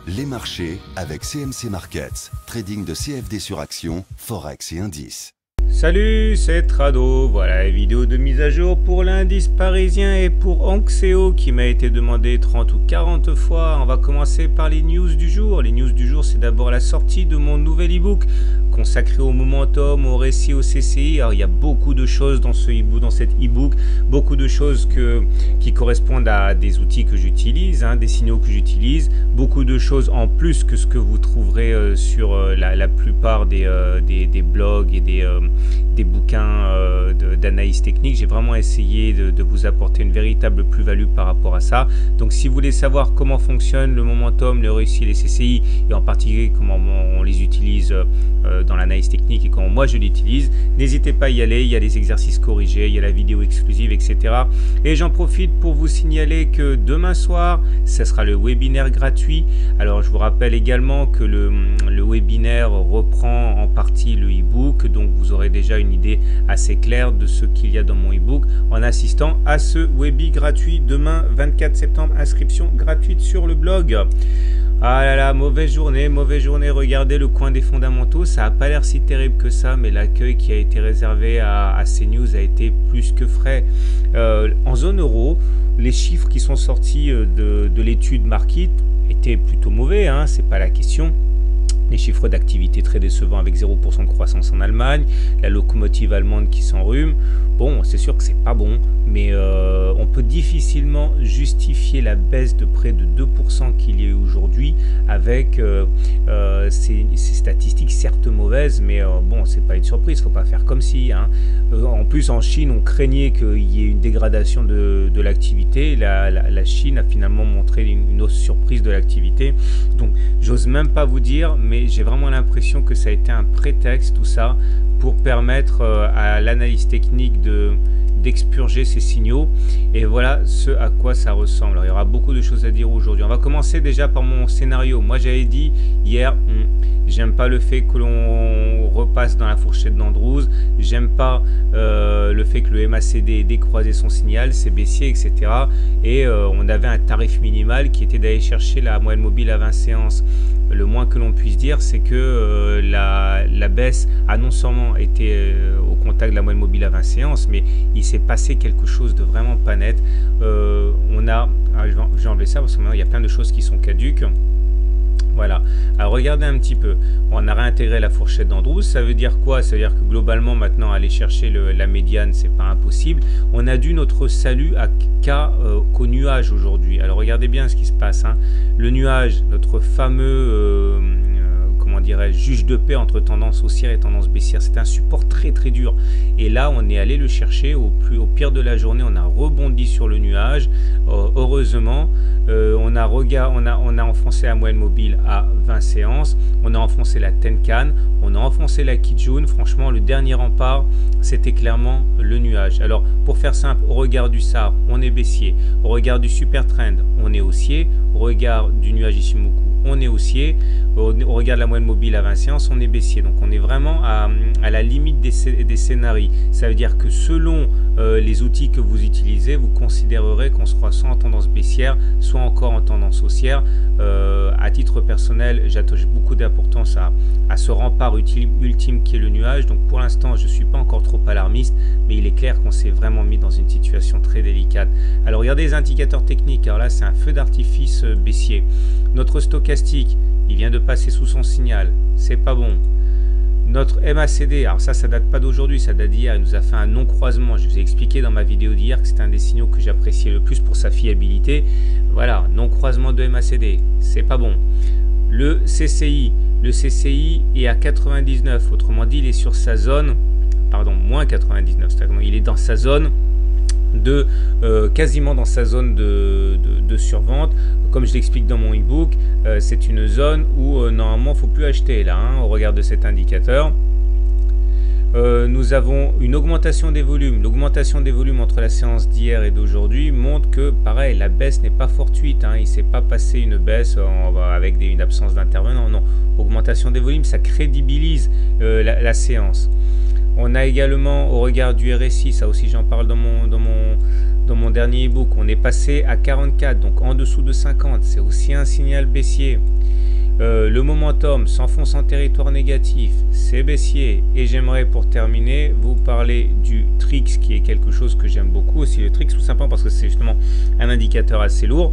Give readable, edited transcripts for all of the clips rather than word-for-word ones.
Les marchés avec CMC Markets, trading de CFD sur action, Forex et indices. Salut, c'est Trado. Voilà la vidéo de mise à jour pour l'indice parisien et pour Anxeo qui m'a été demandé 30 ou 40 fois. On va commencer par les news du jour. Les news du jour, c'est d'abord la sortie de mon nouvel e-book consacré au momentum, au récit, au CCI. Alors il y a beaucoup de choses dans ce e-book, dans cet e-book, beaucoup de choses qui correspondent à des outils que j'utilise, des signaux que j'utilise, beaucoup de choses en plus que ce que vous trouverez sur la plupart des blogs et des bouquins d'analyse technique. J'ai vraiment essayé de vous apporter une véritable plus-value par rapport à ça. Donc si vous voulez savoir comment fonctionne le momentum, le récit, les CCI et en particulier comment on les utilise dans l'analyse technique et comment moi je l'utilise, n'hésitez pas à y aller. Il y a les exercices corrigés, il y a la vidéo exclusive, etc. Et j'en profite pour vous signaler que demain soir, ce sera le webinaire gratuit. Alors je vous rappelle également que le webinaire reprend en partie le e-book, donc vous aurez déjà une idée assez claire de ce qu'il y a dans mon e-book en assistant à ce webi gratuit demain 24 septembre, inscription gratuite sur le blog. Ah là là, mauvaise journée, regardez le coin des fondamentaux, ça n'a pas l'air si terrible que ça, mais l'accueil qui a été réservé à CNews a été plus que frais. En zone euro, les chiffres qui sont sortis de l'étude Market étaient plutôt mauvais, c'est pas la question. Les chiffres d'activité très décevants avec 0% de croissance en Allemagne, la locomotive allemande qui s'enrhume. Bon, c'est sûr que c'est pas bon, mais on peut difficilement justifier la baisse de près de 2% qu'il y a eu aujourd'hui avec ces statistiques certes mauvaises, mais bon, c'est pas une surprise, faut pas faire comme si. En plus, en Chine, on craignait qu'il y ait une dégradation de l'activité. La Chine a finalement montré une hausse surprise de l'activité. Donc, j'ose même pas vous dire, mais j'ai vraiment l'impression que ça a été un prétexte tout ça pour permettre à l'analyse technique d'expurger ces signaux, et voilà ce à quoi ça ressemble. Alors, il y aura beaucoup de choses à dire aujourd'hui. On va commencer déjà par mon scénario. Moi j'avais dit hier, j'aime pas le fait que l'on repasse dans la fourchette d'Andrews, j'aime pas le fait que le MACD ait décroisé son signal, c'est baissier, etc. Et on avait un tarif minimal qui était d'aller chercher la moyenne mobile à 20 séances. Le moins que l'on puisse dire, c'est que la baisse a non seulement été au contact de la moyenne mobile à 20 séances, mais il s'est passé quelque chose de vraiment pas net. J'ai enlevé ça parce que maintenant il y a plein de choses qui sont caduques. Voilà, alors regardez un petit peu, on a réintégré la fourchette d'Andrews, ça veut dire quoi? Ça veut dire que globalement maintenant aller chercher la médiane c'est pas impossible. On a dû notre salut qu'au nuage aujourd'hui. Alors regardez bien ce qui se passe, le nuage, notre fameux juge de paix entre tendance haussière et tendance baissière, c'est un support très très dur, et là on est allé le chercher au pire de la journée, on a rebondi sur le nuage. Heureusement on a enfoncé la moyenne mobile à 20 séances, on a enfoncé la Tenkan, on a enfoncé la Kijun. Franchement le dernier rempart c'était clairement le nuage. Alors pour faire simple, au regard du SAR on est baissier, au regard du super trend on est haussier, au regard du nuage Ishimoku on est haussier, au regard de la moyenne mobile à 20 séances on est baissier. Donc on est vraiment à la limite des scénarios. Ça veut dire que selon les outils que vous utilisez, vous considérerez qu'on sera soit en tendance baissière, soit encore en tendance haussière. À titre personnel, j'attache beaucoup d'importance à ce rempart ultime qui est le nuage. Donc pour l'instant je ne suis pas encore trop alarmiste, mais il est clair qu'on s'est vraiment mis dans une situation très délicate. Alors regardez les indicateurs techniques. Alors là c'est un feu d'artifice baissier. Notre stochastique, il vient de passer sous son signal, c'est pas bon. Notre MACD, alors ça date pas d'aujourd'hui, ça date d'hier, il nous a fait un non-croisement. Je vous ai expliqué dans ma vidéo d'hier que c'était un des signaux que j'appréciais le plus pour sa fiabilité. Voilà, non-croisement de MACD, c'est pas bon. Le CCI est à 99, autrement dit il est sur sa zone, moins 99, il est dans sa zone quasiment dans sa zone de survente. Comme je l'explique dans mon e-book, c'est une zone où normalement il ne faut plus acheter là, au regard de cet indicateur. Nous avons une augmentation des volumes. L'augmentation des volumes entre la séance d'hier et d'aujourd'hui montre que, pareil, la baisse n'est pas fortuite. Il ne s'est pas passé une baisse avec une absence d'intervenant. Non, augmentation des volumes, ça crédibilise la séance. On a également, au regard du RSI, ça aussi j'en parle dans dans mon dernier ebook, on est passé à 44, donc en dessous de 50, c'est aussi un signal baissier. Le momentum s'enfonce en territoire négatif, c'est baissier. Et j'aimerais pour terminer vous parler du TRIX, qui est quelque chose que j'aime beaucoup aussi. Le TRIX tout simplement parce que c'est justement un indicateur assez lourd.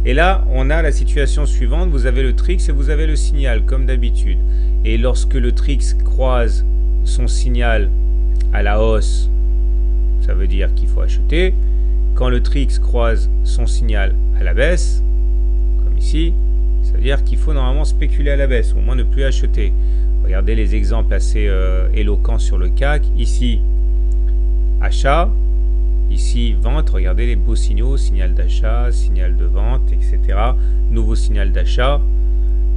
Et là on a la situation suivante, vous avez le TRIX et vous avez le signal comme d'habitude. Et lorsque le TRIX croise son signal à la hausse, ça veut dire qu'il faut acheter. Quand le TRIX croise son signal à la baisse, comme ici, ça veut dire qu'il faut normalement spéculer à la baisse, ou au moins ne plus acheter. Regardez les exemples assez éloquents sur le CAC. Ici, achat. Ici, vente. Regardez les beaux signaux, signal d'achat, signal de vente, etc. Nouveau signal d'achat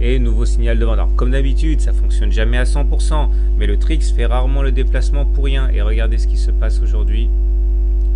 et nouveau signal de vente. Alors, comme d'habitude, ça ne fonctionne jamais à 100%, mais le TRIX fait rarement le déplacement pour rien. Et regardez ce qui se passe aujourd'hui.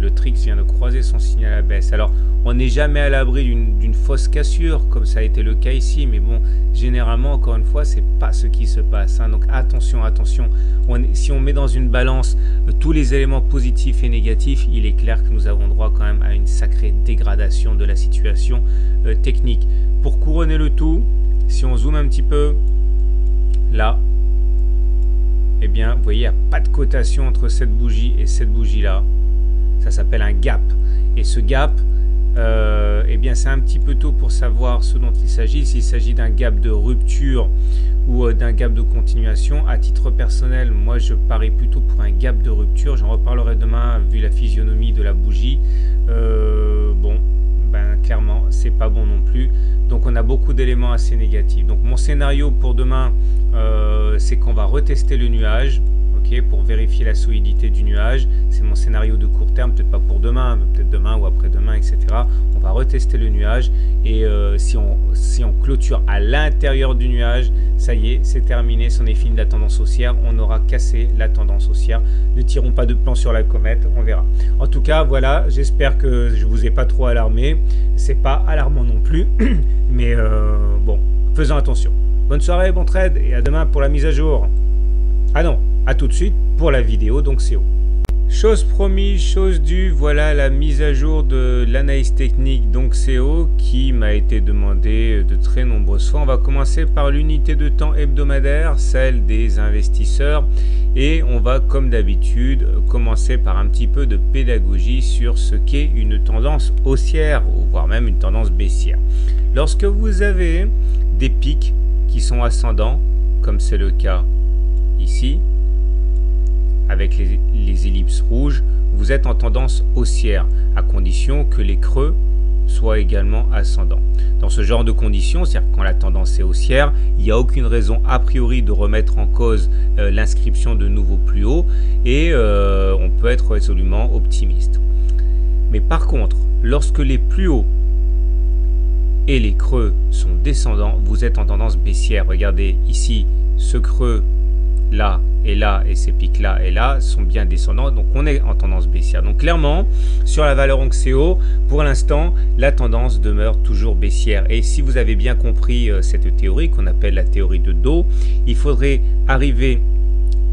Le TRIX vient de croiser son signal à la baisse. Alors, on n'est jamais à l'abri d'une fausse cassure, comme ça a été le cas ici. Mais bon, généralement, encore une fois, c'est pas ce qui se passe. Donc, attention, attention. Si on met dans une balance tous les éléments positifs et négatifs, il est clair que nous avons droit quand même à une sacrée dégradation de la situation technique. Pour couronner le tout, si on zoome un petit peu, là, eh bien, vous voyez, il n'y a pas de cotation entre cette bougie et cette bougie-là. Ça s'appelle un gap. Et ce gap, eh bien, c'est un petit peu tôt pour savoir ce dont il s'agit. S'il s'agit d'un gap de rupture ou d'un gap de continuation. À titre personnel, moi, je parie plutôt pour un gap de rupture. J'en reparlerai demain, vu la physionomie de la bougie. Bon, ben, clairement, c'est pas bon non plus. Donc, on a beaucoup d'éléments assez négatifs. Donc, mon scénario pour demain, c'est qu'on va retester le nuage. Pour vérifier la solidité du nuage. C'est mon scénario de court terme, peut-être pas pour demain, mais peut-être demain ou après-demain, etc. On va retester le nuage et si on clôture à l'intérieur du nuage, ça y est, c'est terminé, c'en est fini de la tendance haussière, on aura cassé la tendance haussière. Ne tirons pas de plan sur la comète, on verra. En tout cas, voilà, j'espère que je vous ai pas trop alarmé. C'est pas alarmant non plus, mais bon, faisons attention. Bonne soirée, bon trade et à demain pour la mise à jour. Ah non, à tout de suite pour la vidéo donc CO. Chose promise, chose due, voilà la mise à jour de l'analyse technique donc CO qui m'a été demandée de très nombreuses fois. On va commencer par l'unité de temps hebdomadaire, celle des investisseurs, et on va comme d'habitude commencer par un petit peu de pédagogie sur ce qu'est une tendance haussière ou voire même une tendance baissière. Lorsque vous avez des pics qui sont ascendants, comme c'est le cas ici, avec les ellipses rouges, vous êtes en tendance haussière, à condition que les creux soient également ascendants. Dans ce genre de conditions, c'est-à-dire quand la tendance est haussière, il n'y a aucune raison a priori de remettre en cause l'inscription de nouveaux plus hauts et on peut être résolument optimiste. Mais par contre, lorsque les plus hauts et les creux sont descendants, vous êtes en tendance baissière. Regardez ici, ce creux là et ces pics là et là sont bien descendants, donc on est en tendance baissière. Donc clairement sur la valeur Onxeo, pour l'instant la tendance demeure toujours baissière. Et si vous avez bien compris cette théorie qu'on appelle la théorie de Dow, il faudrait arriver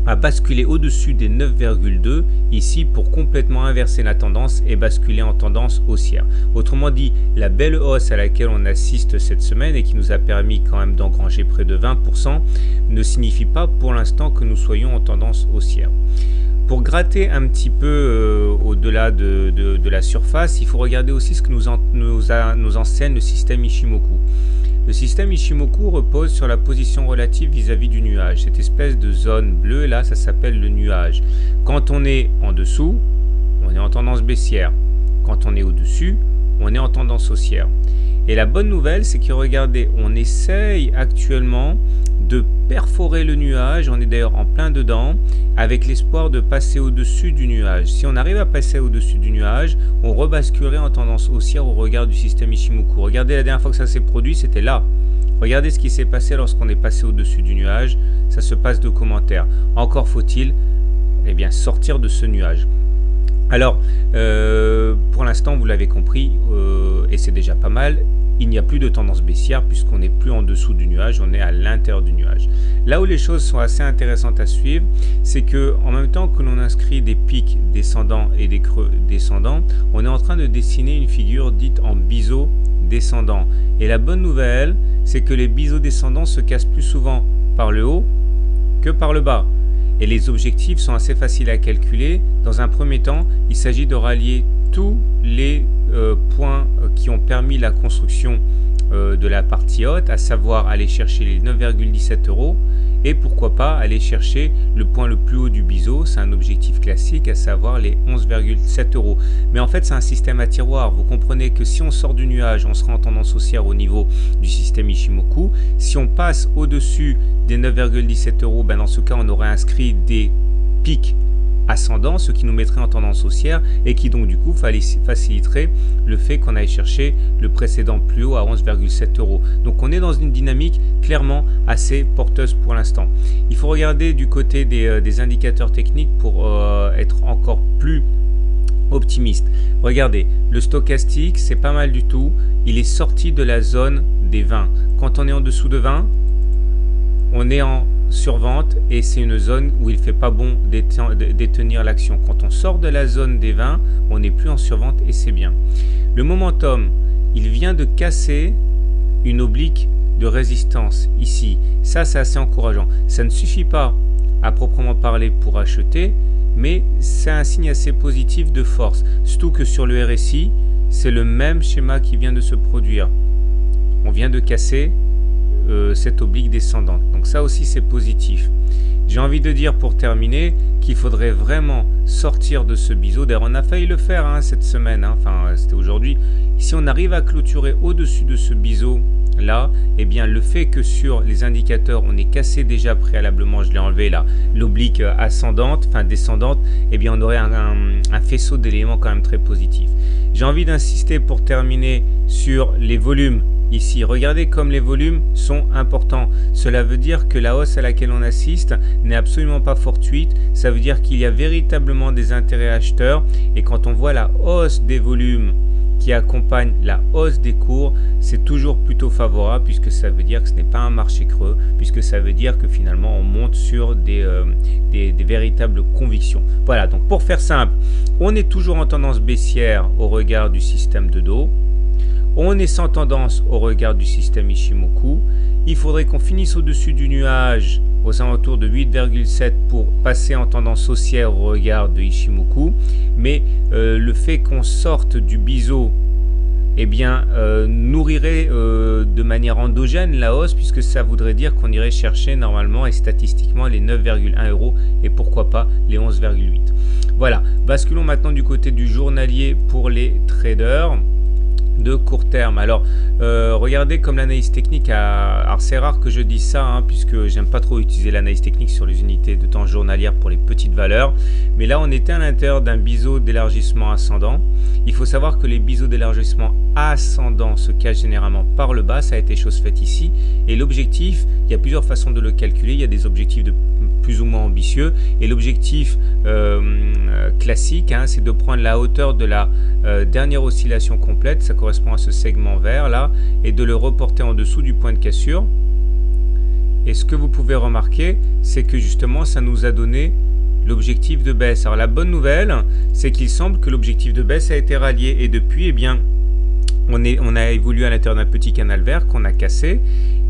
à basculer au-dessus des 9,2 ici pour complètement inverser la tendance et basculer en tendance haussière. Autrement dit, la belle hausse à laquelle on assiste cette semaine et qui nous a permis quand même d'engranger près de 20% ne signifie pas pour l'instant que nous soyons en tendance haussière. Pour gratter un petit peu au-delà de la surface, il faut regarder aussi ce que nous enseigne le système Ichimoku. Le système Ichimoku repose sur la position relative vis-à-vis du nuage. Cette espèce de zone bleue, là, ça s'appelle le nuage. Quand on est en dessous, on est en tendance baissière. Quand on est au-dessus, on est en tendance haussière. Et la bonne nouvelle, c'est que regardez, on essaye actuellement de perforer le nuage, on est d'ailleurs en plein dedans, avec l'espoir de passer au-dessus du nuage. Si on arrive à passer au-dessus du nuage, on rebasculerait en tendance haussière au regard du système Ichimoku. Regardez la dernière fois que ça s'est produit, c'était là. Regardez ce qui s'est passé lorsqu'on est passé au-dessus du nuage, ça se passe de commentaires. Encore faut-il sortir de ce nuage. Alors, pour l'instant, vous l'avez compris, et c'est déjà pas mal, il n'y a plus de tendance baissière puisqu'on n'est plus en dessous du nuage, on est à l'intérieur du nuage. Là où les choses sont assez intéressantes à suivre, c'est que en même temps que l'on inscrit des pics descendants et des creux descendants, on est en train de dessiner une figure dite en biseau descendant. Et la bonne nouvelle, c'est que les biseaux descendants se cassent plus souvent par le haut que par le bas. Et les objectifs sont assez faciles à calculer. Dans un premier temps, il s'agit de rallier tous les points qui ont permis la construction de la partie haute, à savoir aller chercher les 9,17 € et pourquoi pas aller chercher le point le plus haut du biseau, c'est un objectif classique, à savoir les 11,7 €. Mais en fait c'est un système à tiroir, vous comprenez que si on sort du nuage, on sera en tendance haussière au niveau du système Ichimoku. Si on passe au-dessus des 9,17 €, ben dans ce cas on aurait inscrit des pics ascendant, ce qui nous mettrait en tendance haussière et qui donc du coup faciliterait le fait qu'on aille chercher le précédent plus haut à 11,7 €. Donc on est dans une dynamique clairement assez porteuse pour l'instant. Il faut regarder du côté des indicateurs techniques pour être encore plus optimiste. Regardez, le stochastique c'est pas mal du tout, il est sorti de la zone des 20. Quand on est en dessous de 20, on est en survente et c'est une zone où il ne fait pas bon détenir l'action. Quand on sort de la zone des 20, on n'est plus en survente et c'est bien. Le momentum, il vient de casser une oblique de résistance ici. Ça, c'est assez encourageant. Ça ne suffit pas à proprement parler pour acheter, mais c'est un signe assez positif de force. Surtout que sur le RSI, c'est le même schéma qui vient de se produire. On vient de casser cette oblique descendante. Donc ça aussi c'est positif. J'ai envie de dire pour terminer qu'il faudrait vraiment sortir de ce biseau. D'ailleurs on a failli le faire cette semaine, enfin c'était aujourd'hui. Si on arrive à clôturer au-dessus de ce biseau là, eh bien le fait que sur les indicateurs on est cassé déjà préalablement, je l'ai enlevé là, l'oblique ascendante, enfin descendante, eh bien on aurait un faisceau d'éléments quand même très positif. J'ai envie d'insister pour terminer sur les volumes. Ici, regardez comme les volumes sont importants. Cela veut dire que la hausse à laquelle on assiste n'est absolument pas fortuite. Ça veut dire qu'il y a véritablement des intérêts acheteurs. Et quand on voit la hausse des volumes qui accompagne la hausse des cours, c'est toujours plutôt favorable puisque ça veut dire que ce n'est pas un marché creux, puisque ça veut dire que finalement on monte sur des véritables convictions. Voilà, donc pour faire simple, on est toujours en tendance baissière au regard du système de dos. On est sans tendance au regard du système Ichimoku. Il faudrait qu'on finisse au-dessus du nuage aux alentours de 8,7 pour passer en tendance haussière au regard de Ichimoku. Mais le fait qu'on sorte du biseau eh bien, nourrirait de manière endogène la hausse, puisque ça voudrait dire qu'on irait chercher normalement et statistiquement les 9,1 € et pourquoi pas les 11,8. Voilà, basculons maintenant du côté du journalier pour les traders de court terme. Alors regardez comme l'analyse technique alors c'est rare que je dise ça puisque j'aime pas trop utiliser l'analyse technique sur les unités de temps journalières pour les petites valeurs, mais là on était à l'intérieur d'un biseau d'élargissement ascendant. Il faut savoir que les biseaux d'élargissement ascendant se cachent généralement par le bas, ça a été chose faite ici, et l'objectif, il y a plusieurs façons de le calculer. Il y a des objectifs de plus ou moins ambitieux, et l'objectif classique c'est de prendre la hauteur de la dernière oscillation complète, ça correspond à ce segment vert là, et de le reporter en dessous du point de cassure. Et ce que vous pouvez remarquer, c'est que justement ça nous a donné l'objectif de baisse. Alors la bonne nouvelle, c'est qu'il semble que l'objectif de baisse a été rallié, et depuis, eh bien, on a évolué à l'intérieur d'un petit canal vert qu'on a cassé,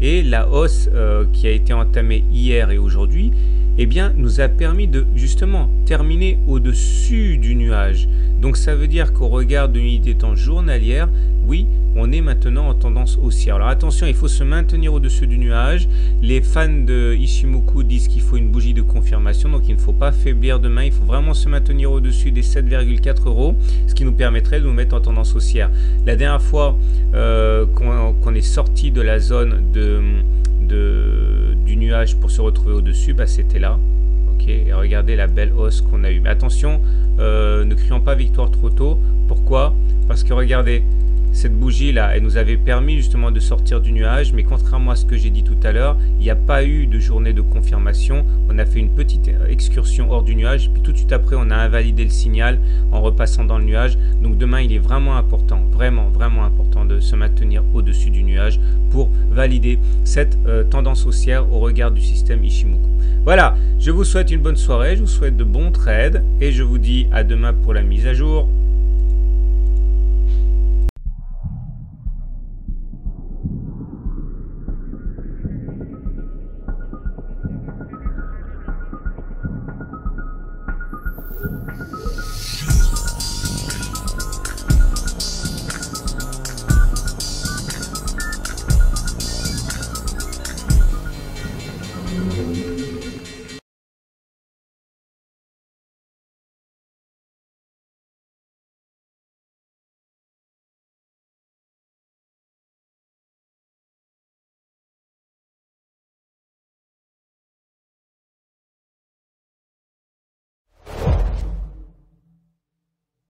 et la hausse qui a été entamée hier et aujourd'hui, eh bien, nous a permis de justement terminer au-dessus du nuage. Donc ça veut dire qu'au regard de l'unité de temps journalière, oui, on est maintenant en tendance haussière. Alors attention, il faut se maintenir au-dessus du nuage. Les fans de Ichimoku disent qu'il faut une bougie de confirmation, donc il ne faut pas faiblir demain, il faut vraiment se maintenir au-dessus des 7,4 €, ce qui nous permettrait de nous mettre en tendance haussière. La dernière fois qu'on est sorti de la zone du nuage pour se retrouver au-dessus, c'était là. Et regardez la belle hausse qu'on a eue. Mais attention, ne crions pas victoire trop tôt. Pourquoi? Parce que regardez, cette bougie là, elle nous avait permis justement de sortir du nuage, mais contrairement à ce que j'ai dit tout à l'heure, il n'y a pas eu de journée de confirmation. On a fait une petite excursion hors du nuage, puis tout de suite après on a invalidé le signal en repassant dans le nuage. Donc demain il est vraiment important, vraiment important de se maintenir au-dessus du nuage pour valider cette tendance haussière au regard du système Ichimoku. Voilà, je vous souhaite une bonne soirée, je vous souhaite de bons trades et je vous dis à demain pour la mise à jour.